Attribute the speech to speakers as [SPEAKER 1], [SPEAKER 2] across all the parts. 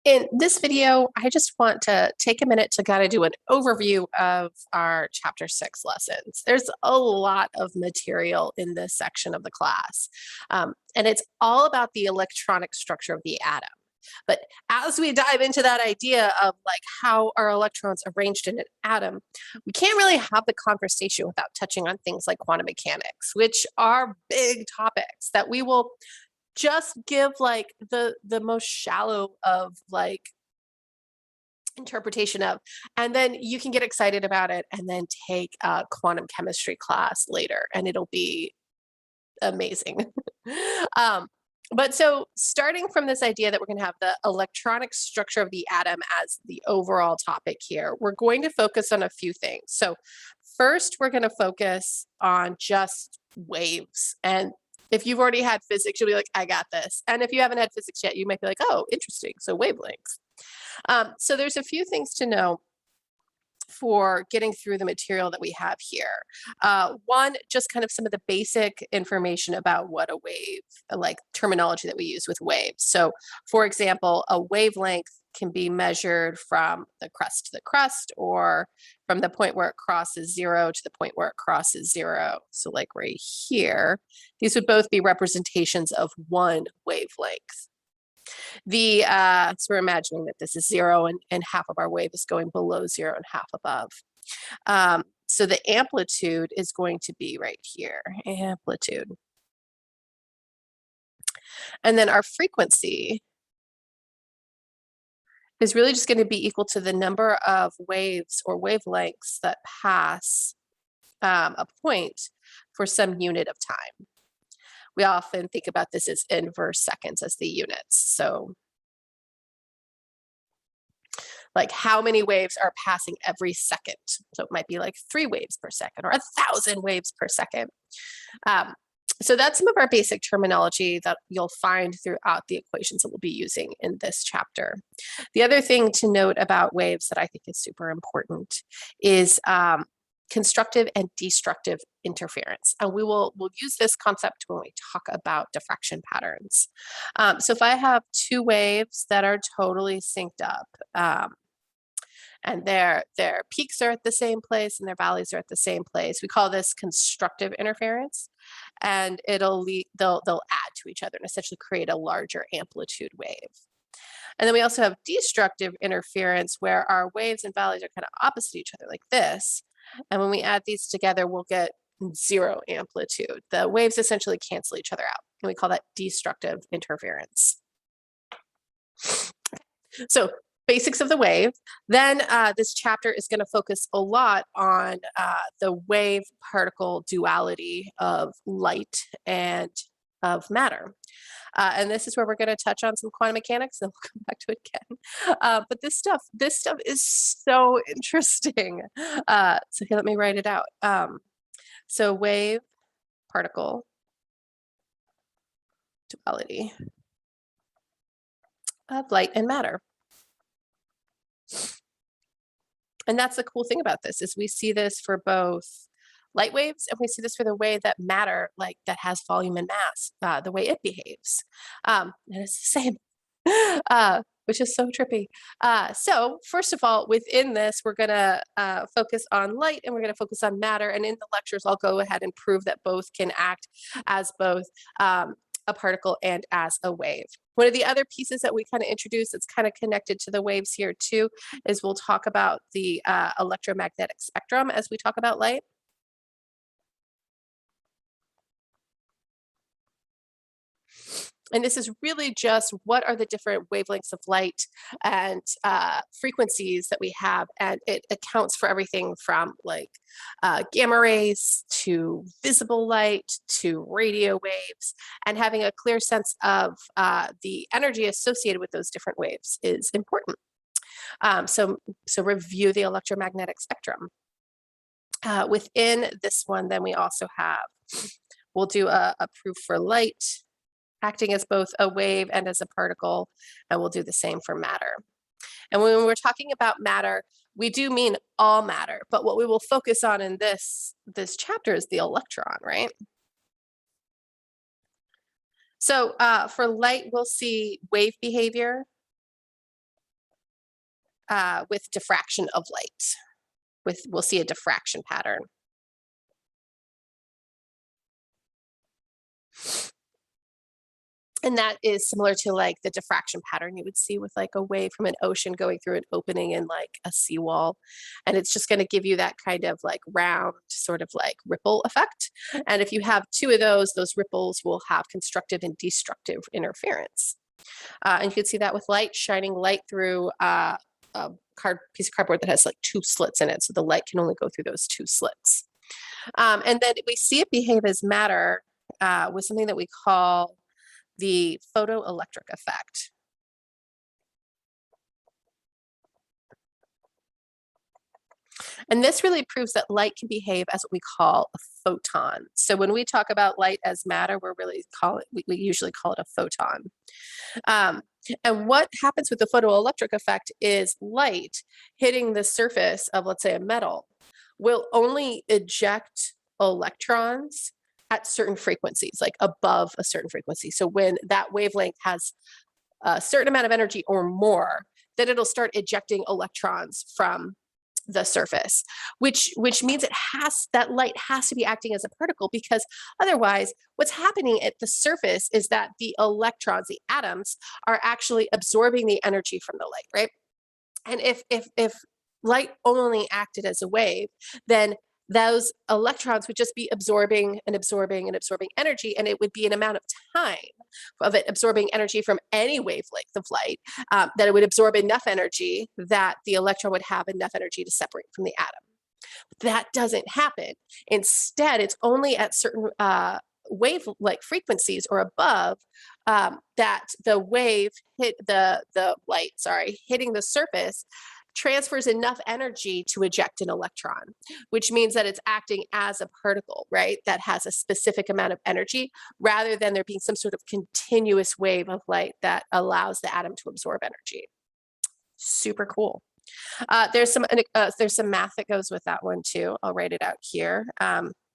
[SPEAKER 1] In this video, I just want to take a minute to kind of do an overview of our chapter 6 lessons. There's a lot of material in this section of the class, and it's all about the electronic structure of the atom. But as we dive into that idea of like how are electrons arranged in an atom, we can't really have the conversation without touching on things like quantum mechanics, which are big topics that we will just give like the most shallow of like interpretation of, and then you can get excited about it and then take a quantum chemistry class later and it'll be amazing. um, but so starting from this idea that we're going to have the electronic structure of the atom as the overall topic here, we're going to focus on a few things. So first, we're going to focus on just waves. And if you've already had physics, you'll be like, I got this. And if you haven't had physics yet, you might be like, oh, interesting. So wavelengths. So there's a few things to know for getting through the material that we have here. One, just kind of some of the basic information about what a wave, like terminology that we use with waves. So for example, a wavelength can be measured from the crust to the crust, or from the point where it crosses zero to the point where it crosses zero. So like right here, these would both be representations of one wavelength. So we're imagining that this is zero and half of our wave is going below zero and half above. So the amplitude is going to be right here, amplitude. And then our frequency is really just going to be equal to the number of waves or wavelengths that pass a point for some unit of time. We often think about this as inverse seconds as the units. So like how many waves are passing every second. So it might be like 3 waves per second or 1,000 waves per second. So that's some of our basic terminology that you'll find throughout the equations that we'll be using in this chapter. The other thing to note about waves that I think is super important is constructive and destructive interference. And we'll use this concept when we talk about diffraction patterns. So if I have 2 waves that are totally synced up, and their peaks are at the same place and their valleys are at the same place, we call this constructive interference, and they'll add to each other and essentially create a larger amplitude wave. And then we also have destructive interference, where our waves and valleys are kind of opposite each other like this. And when we add these together, we'll get 0 amplitude. The waves essentially cancel each other out, and we call that destructive interference. So basics of the wave. Then this chapter is going to focus a lot on the wave particle duality of light and of matter. And this is where we're going to touch on some quantum mechanics, and we'll come back to it again. But this stuff is so interesting. So here, let me write it out. So wave particle duality of light and matter. And that's the cool thing about this, is we see this for both light waves, and we see this for the way that matter, like that has volume and mass, the way it behaves. And it's the same, which is so trippy. So first of all, within this, we're gonna focus on light and we're gonna focus on matter. And in the lectures, I'll go ahead and prove that both can act as both a particle and as a wave. One of the other pieces that we kind of introduce that's kind of connected to the waves here too is we'll talk about the electromagnetic spectrum as we talk about light. And this is really just what are the different wavelengths of light and frequencies that we have. And it accounts for everything from like gamma rays to visible light to radio waves. And having a clear sense of the energy associated with those different waves is important. So review the electromagnetic spectrum. Within this one, then we also have, we'll do a proof for light, acting as both a wave and as a particle, and we'll do the same for matter. And when we're talking about matter, we do mean all matter, but what we will focus on in this chapter is the electron, right? So for light, we'll see wave behavior, with diffraction of light. We'll see a diffraction pattern. And that is similar to like the diffraction pattern you would see with like a wave from an ocean going through an opening in like a seawall. And it's just going to give you that kind of like round sort of like ripple effect. And if you have two of those ripples will have constructive and destructive interference. And you can see that with light, shining light through a piece of cardboard that has like two slits in it. So the light can only go through those two slits. And then we see it behave as matter with something that we call the photoelectric effect. And this really proves that light can behave as what we call a photon. So when we talk about light as matter, we usually call it a photon. And what happens with the photoelectric effect is light hitting the surface of, let's say, a metal will only eject electrons at certain frequencies, like above a certain frequency. So when that wavelength has a certain amount of energy or more, then it'll start ejecting electrons from the surface, which means that light has to be acting as a particle, because otherwise what's happening at the surface is that the electrons, the atoms, are actually absorbing the energy from the light, right? And if light only acted as a wave, then those electrons would just be absorbing and absorbing and absorbing energy, and it would be an amount of time of it absorbing energy from any wavelength of light that it would absorb enough energy that the electron would have enough energy to separate from the atom. But that doesn't happen. Instead, it's only at certain wave-like frequencies or above that the wave hitting the surface transfers enough energy to eject an electron, which means that it's acting as a particle, right? That has a specific amount of energy, rather than there being some sort of continuous wave of light that allows the atom to absorb energy. Super cool. There's some math that goes with that one too. I'll write it out here.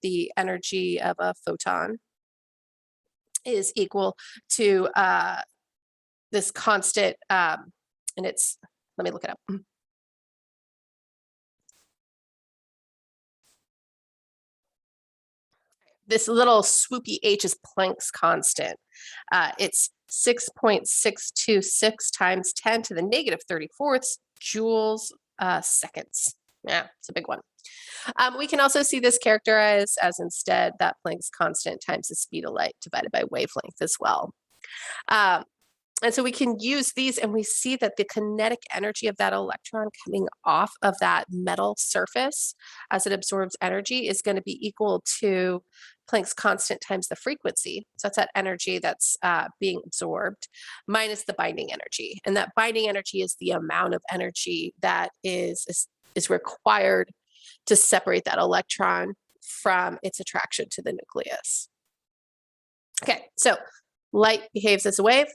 [SPEAKER 1] The energy of a photon is equal to this constant, and it's, let me look it up. This little swoopy h is Planck's constant. It's 6.626 times 10 to the negative 34th joules seconds. Yeah, it's a big one. We can also see this characterized as instead that Planck's constant times the speed of light divided by wavelength as well. And so we can use these, and we see that the kinetic energy of that electron coming off of that metal surface as it absorbs energy is going to be equal to Planck's constant times the frequency. So that's that energy that's being absorbed minus the binding energy. And that binding energy is the amount of energy that is required to separate that electron from its attraction to the nucleus. Okay, so light behaves as a wave.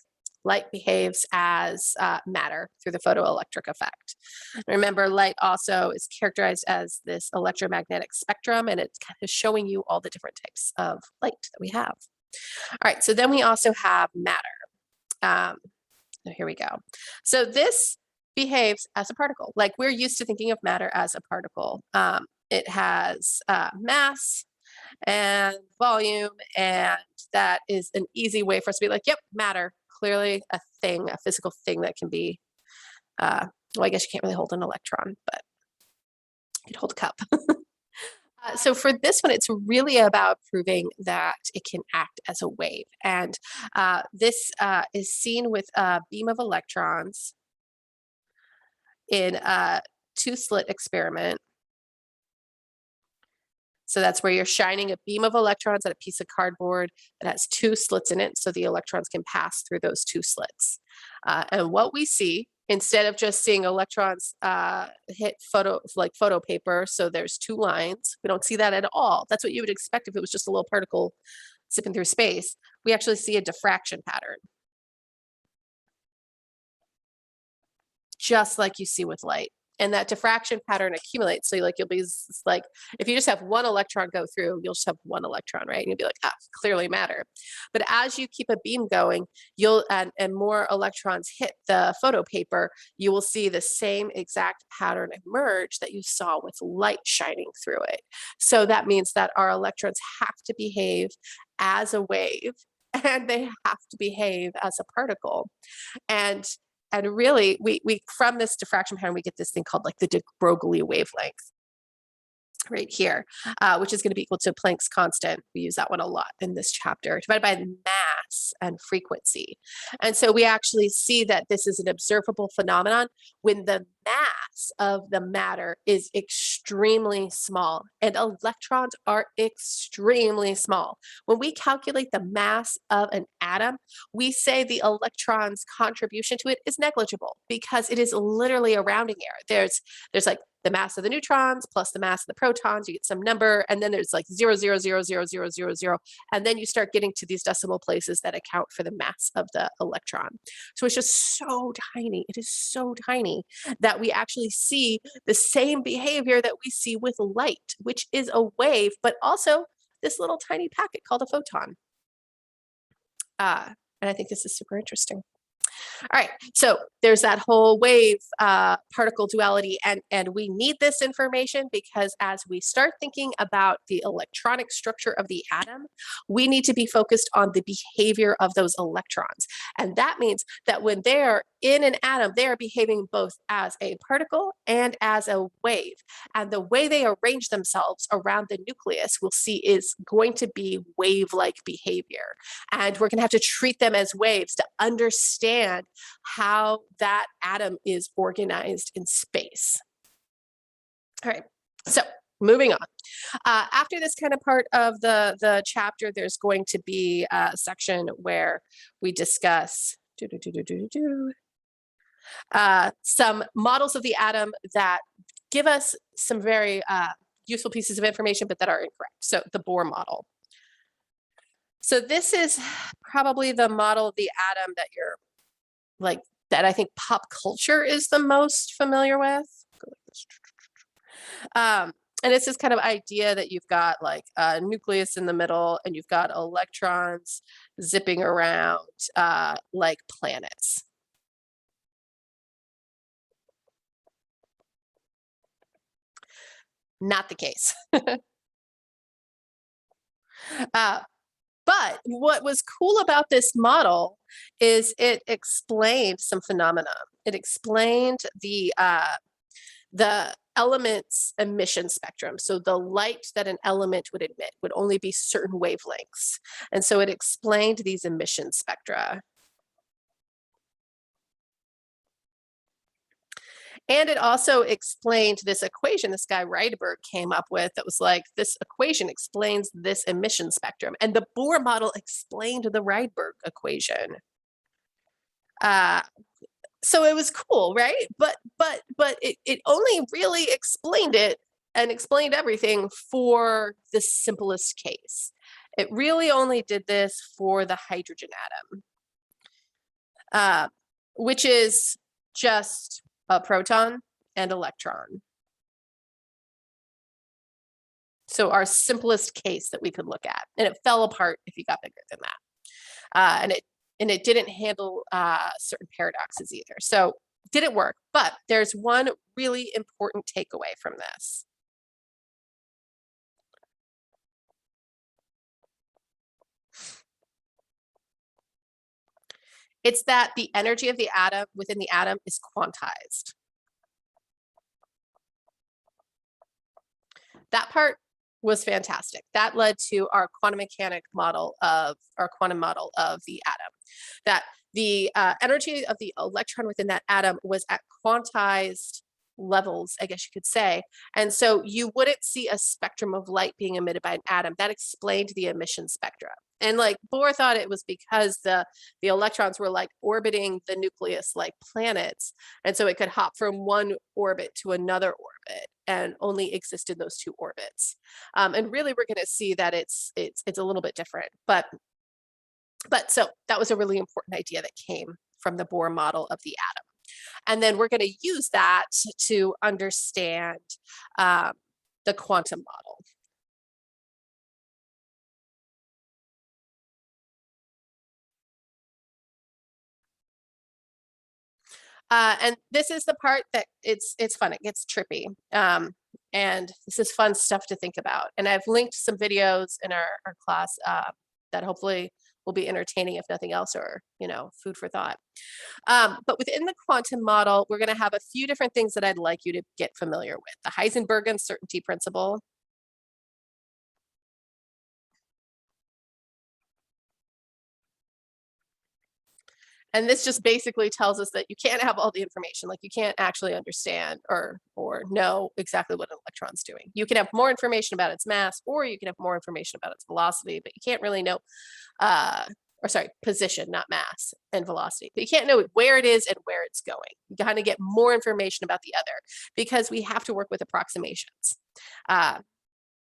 [SPEAKER 1] Light behaves as matter through the photoelectric effect. Remember, light also is characterized as this electromagnetic spectrum, and it's kind of showing you all the different types of light that we have. All right, so then we also have matter. Here we go. So this behaves as a particle. Like, we're used to thinking of matter as a particle. It has mass and volume, and that is an easy way for us to be like, yep, matter. Clearly a thing, a physical thing that can be, well, I guess you can't really hold an electron, but you can hold a cup. So for this one, it's really about proving that it can act as a wave. And this is seen with a beam of electrons in a two-slit experiment. So that's where you're shining a beam of electrons at a piece of cardboard that has two slits in it, so the electrons can pass through those two slits. And what we see, instead of just seeing electrons hit photo paper, so there's two lines, we don't see that at all. That's what you would expect if it was just a little particle zipping through space. We actually see a diffraction pattern, just like you see with light. and that diffraction pattern accumulates. So like you'll be like, if you just have one electron go through, you'll just have one electron, right? And you'll be like, ah, clearly matter. But as you keep a beam going, you'll and more electrons hit the photo paper, you will see the same exact pattern emerge that you saw with light shining through it. So that means that our electrons have to behave as a wave, and they have to behave as a particle. And really, we from this diffraction pattern, we get this thing called like the de Broglie wavelength right here, which is going to be equal to Planck's constant. We use that one a lot in this chapter, divided by mass and frequency. And so we actually see that this is an observable phenomenon when the mass of the matter is extremely small, and electrons are extremely small. When we calculate the mass of an atom, we say the electron's contribution to it is negligible because it is literally a rounding error. There's like the mass of the neutrons plus the mass of the protons, you get some number, and then there's like 0.0000000, and then you start getting to these decimal places that account for the mass of the electron. So it's just so tiny. It is so tiny that we actually see the same behavior that we see with light, which is a wave, but also this little tiny packet called a photon. And I think this is super interesting. All right, so there's that whole wave particle duality, and we need this information because as we start thinking about the electronic structure of the atom, we need to be focused on the behavior of those electrons. And that means that when they are in an atom, they are behaving both as a particle and as a wave. And the way they arrange themselves around the nucleus, we'll see, is going to be wave-like behavior. And we're going to have to treat them as waves to understand how that atom is organized in space. All right, so moving on. After this kind of part of the chapter, there's going to be a section where we discuss some models of the atom that give us some very useful pieces of information, but that are incorrect. So the Bohr model. So this is probably the model of the atom that you're like, that I think pop culture is the most familiar with. And it's this kind of idea that you've got like a nucleus in the middle and you've got electrons zipping around like planets. Not the case. But what was cool about this model is it explained some phenomena. It explained the element's emission spectrum. So the light that an element would emit would only be certain wavelengths. And so it explained these emission spectra. And it also explained this equation this guy Rydberg came up with that was like, this equation explains this emission spectrum. And the Bohr model explained the Rydberg equation. So it was cool, right? But it only really explained it and explained everything for the simplest case. It really only did this for the hydrogen atom, which is just a proton and electron. So our simplest case that we could look at, and it fell apart if you got bigger than that. And it didn't handle certain paradoxes either. So didn't work, but there's one really important takeaway from this. It's that the energy of the atom within the atom is quantized. That part was fantastic. That led to our quantum mechanic model of our quantum model of the atom. That the energy of the electron within that atom was at quantized levels, I guess you could say. And so you wouldn't see a spectrum of light being emitted by an atom. That explained the emission spectra. And like Bohr thought it was because the electrons were like orbiting the nucleus like planets. And so it could hop from one orbit to another orbit and only exist in those two orbits. And really we're going to see that it's a little bit different. But so that was a really important idea that came from the Bohr model of the atom. And then we're going to use that to understand the quantum model. And this is the part that it's fun. It gets trippy. And this is fun stuff to think about. And I've linked some videos in our class that hopefully will be entertaining, if nothing else, or, food for thought. But within the quantum model, we're going to have a few different things that I'd like you to get familiar with. The Heisenberg uncertainty principle. And this just basically tells us that you can't have all the information. Like, you can't actually understand or know exactly what an electron's doing. You can have more information about its mass, or you can have more information about its velocity, but you can't really know, position, not mass, and velocity. But you can't know where it is and where it's going. You kind of get more information about the other because we have to work with approximations.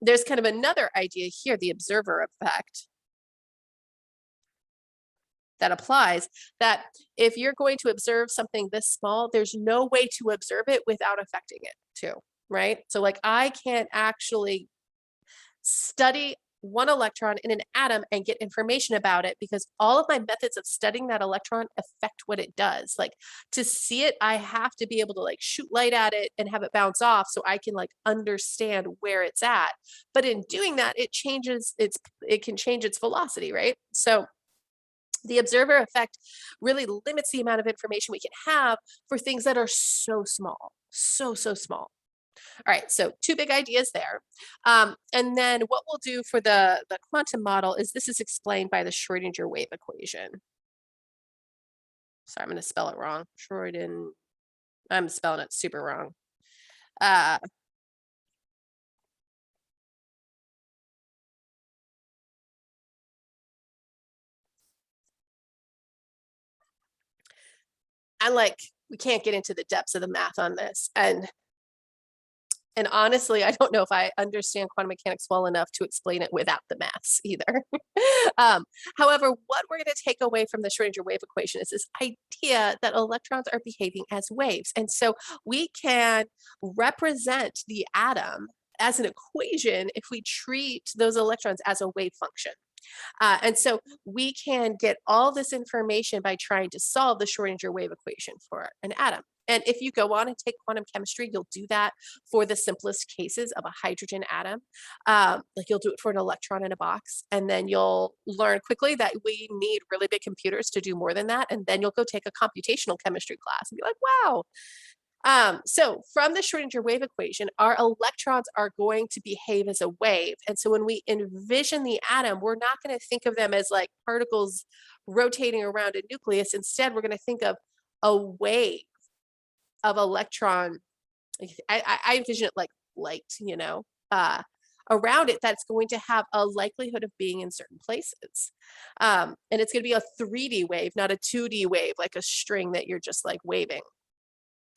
[SPEAKER 1] There's kind of another idea here, the observer effect, that applies, that if you're going to observe something this small, there's no way to observe it without affecting it too, right? So like, I can't actually study one electron in an atom and get information about it because all of my methods of studying that electron affect what it does. Like, to see it, I have to be able to like shoot light at it and have it bounce off so I can like understand where it's at. But in doing that, it can change its velocity, right? So the observer effect really limits the amount of information we can have for things that are so small, so small. All right, so two big ideas there. And then what we'll do for the quantum model is this is explained by the Schrodinger wave equation. Sorry, I'm going to spell it wrong. I'm spelling it super wrong. We can't get into the depths of the math on this. And honestly, I don't know if I understand quantum mechanics well enough to explain it without the maths either. However, what we're going to take away from the Schrodinger wave equation is this idea that electrons are behaving as waves. And so we can represent the atom as an equation if we treat those electrons as a wave function. And so we can get all this information by trying to solve the Schrodinger wave equation for an atom. And if you go on and take quantum chemistry, you'll do that for the simplest cases of a hydrogen atom. Like, you'll do it for an electron in a box, and then you'll learn quickly that we need really big computers to do more than that. And then you'll go take a computational chemistry class and be like, wow. So from the Schrodinger wave equation, our electrons are going to behave as a wave. And so when we envision the atom, we're not going to think of them as like particles rotating around a nucleus. Instead, we're going to think of a wave of electron. I envision it like light, around it, that's going to have a likelihood of being in certain places. And it's going to be a 3D wave, not a 2D wave, like a string that you're just like waving.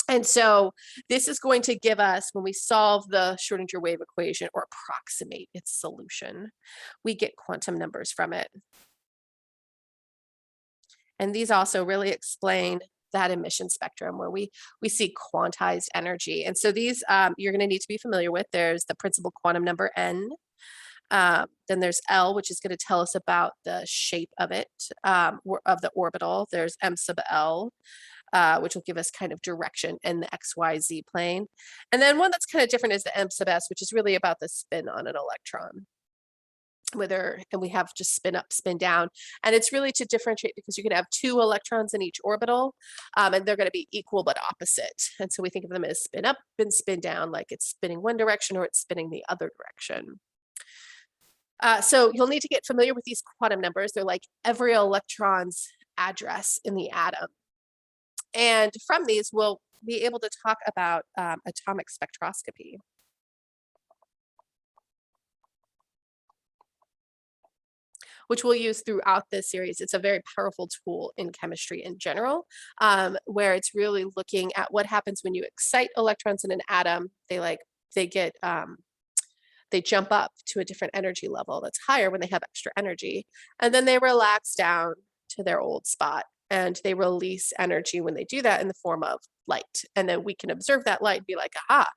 [SPEAKER 1] And so this is going to give us, when we solve the Schrodinger wave equation or approximate its solution, we get quantum numbers from it. And these also really explain that emission spectrum where we see quantized energy. And so these you're going to need to be familiar with. There's the principal quantum number n. Then there's L, which is going to tell us about the shape of it, of the orbital. There's M sub L, which will give us kind of direction in the XYZ plane. And then one that's kind of different is the M sub S, which is really about the spin on an electron. And we have just spin up, spin down. And it's really to differentiate because you can have two electrons in each orbital, and they're going to be equal but opposite. And so we think of them as spin up and spin down, like it's spinning one direction or it's spinning the other direction. So you'll need to get familiar with these quantum numbers. They're like every electron's address in the atom. And from these, we'll be able to talk about atomic spectroscopy, which we'll use throughout this series. It's a very powerful tool in chemistry in general, where it's really looking at what happens when you excite electrons in an atom. They jump up to a different energy level that's higher when they have extra energy, and then they relax down to their old spot. and they release energy when they do that in the form of light. And then we can observe that light and be like, aha,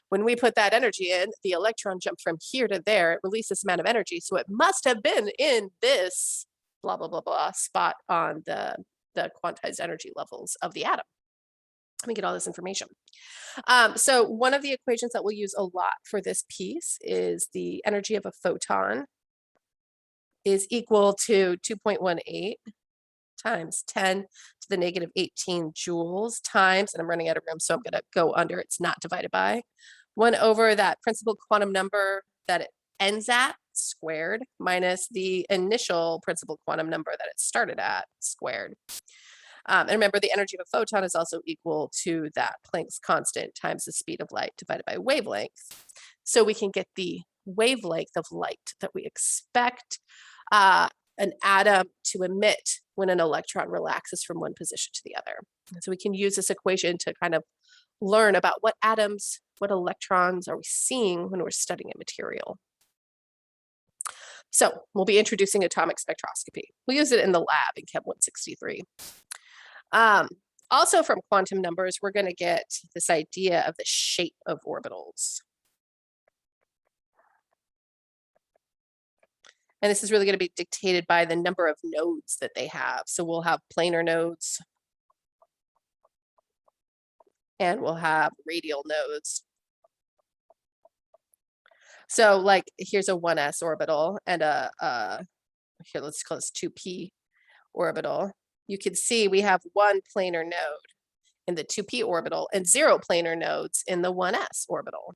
[SPEAKER 1] when we put that energy in, the electron jumped from here to there, it released this amount of energy. So it must have been in this blah, blah, blah, blah spot on the quantized energy levels of the atom. Let me get all this information. So one of the equations that we'll use a lot for this piece is the energy of a photon is equal to 2.18 times 10 to the negative 18 joules times, and I'm running out of room, so I'm going to go under, it's not divided by, 1 over that principal quantum number that it ends at squared minus the initial principal quantum number that it started at squared. And remember, the energy of a photon is also equal to that Planck's constant times the speed of light divided by wavelength. So we can get the wavelength of light that we expect an atom to emit when an electron relaxes from one position to the other. And so we can use this equation to kind of learn about what atoms, what electrons are we seeing when we're studying a material. So we'll be introducing atomic spectroscopy. We'll use it in the lab in Chem 163. Also from quantum numbers, we're going to get this idea of the shape of orbitals. And this is really going to be dictated by the number of nodes that they have. So we'll have planar nodes, and we'll have radial nodes. So like here's a 1s orbital and here let's call this 2p orbital. You can see we have one planar node in the 2p orbital and 0 planar nodes in the 1s orbital.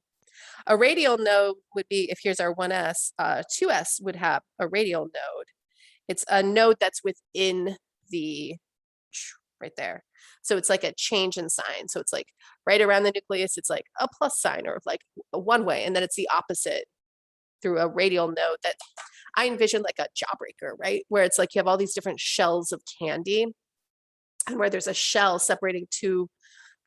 [SPEAKER 1] A radial node would be, if here's our 1s, 2s would have a radial node. It's a node that's within the, right there. So it's like a change in sign. So it's like right around the nucleus, it's like a plus sign or like a one way, and then it's the opposite through a radial node that I envision like a jawbreaker, right? Where it's like you have all these different shells of candy, and where there's a shell separating two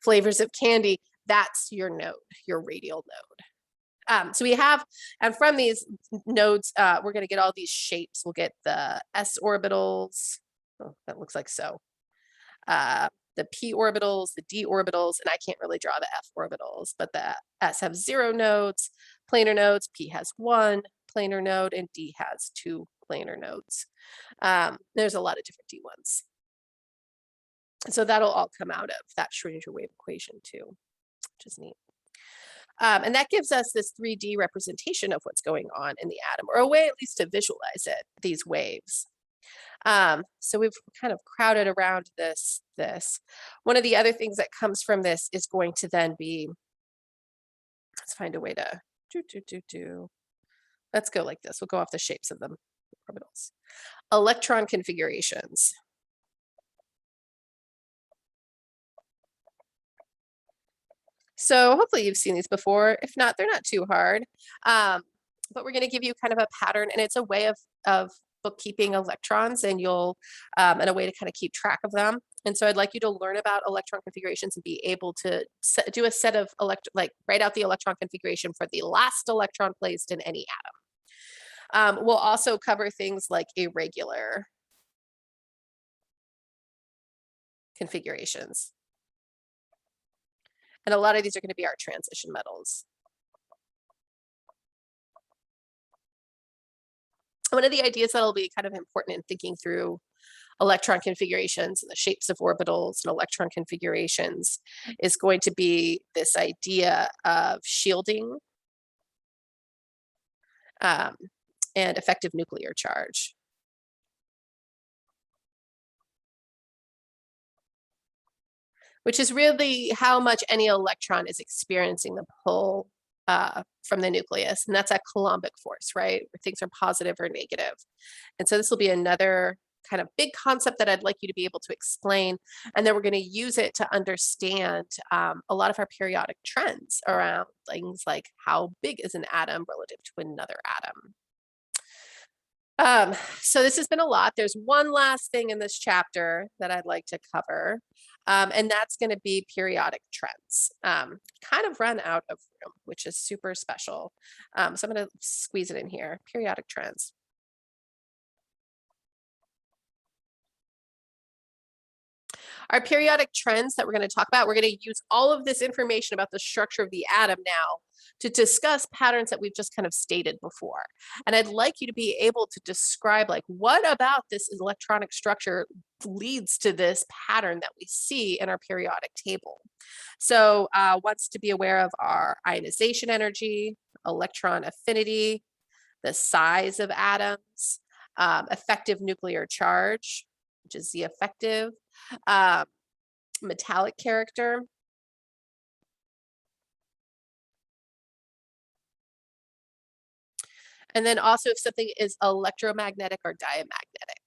[SPEAKER 1] flavors of candy, that's your node, your radial node. So we have, and from these nodes, we're going to get all these shapes. We'll get the s orbitals. Oh, that looks like so. The p orbitals, the d orbitals, and I can't really draw the f orbitals, but the s have 0 nodes, planar nodes, p has 1 planar node, and d has 2 planar nodes. There's a lot of different d ones. So that'll all come out of that Schrödinger wave equation too, which is neat. And that gives us this 3D representation of what's going on in the atom, or a way at least to visualize it, these waves. So we've kind of crowded around this. One of the other things that comes from this is going to then be, let's find a way to let's go like this. We'll go off the shapes of them orbitals. Electron configurations. So hopefully you've seen these before. If not, they're not too hard. But we're going to give you kind of a pattern, and it's a way of bookkeeping electrons, and you'll and a way to kind of keep track of them. And so I'd like you to learn about electron configurations and be able to do a set of write out the electron configuration for the last electron placed in any atom. We'll also cover things like irregular configurations. And a lot of these are going to be our transition metals. One of the ideas that'll be kind of important in thinking through electron configurations and the shapes of orbitals and electron configurations is going to be this idea of shielding and effective nuclear charge. Which is really how much any electron is experiencing the pull from the nucleus. And that's a Coulombic force, right? Where things are positive or negative. And so this will be another kind of big concept that I'd like you to be able to explain. And then we're going to use it to understand a lot of our periodic trends around things like how big is an atom relative to another atom. So this has been a lot. There's one last thing in this chapter that I'd like to cover, and that's going to be periodic trends. Kind of run out of room, which is super special. So I'm going to squeeze it in here, periodic trends. Our periodic trends that we're going to talk about, we're going to use all of this information about the structure of the atom now to discuss patterns that we've just kind of stated before. And I'd like you to be able to describe, like, what about this electronic structure leads to this pattern that we see in our periodic table. So wants to be aware of our ionization energy, electron affinity, the size of atoms, effective nuclear charge, which is the effective, um, metallic character, and then also if something is electromagnetic or diamagnetic,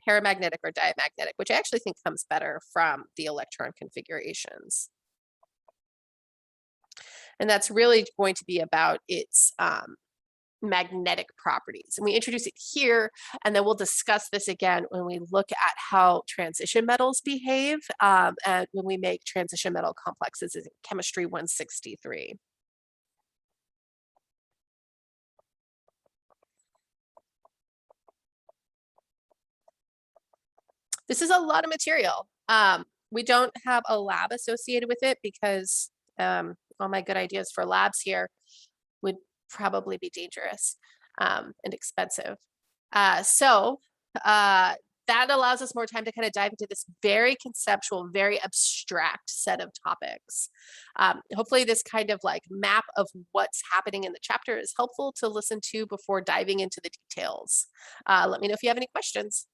[SPEAKER 1] paramagnetic or diamagnetic, which I actually think comes better from the electron configurations. And that's really going to be about its magnetic properties. And we introduce it here, and then we'll discuss this again when we look at how transition metals behave and when we make transition metal complexes in chemistry 163. This is a lot of material. We don't have a lab associated with it because all my good ideas for labs here would probably be dangerous and expensive. So that allows us more time to kind of dive into this very conceptual, very abstract set of topics. Hopefully this kind of like map of what's happening in the chapter is helpful to listen to before diving into the details. Let me know if you have any questions.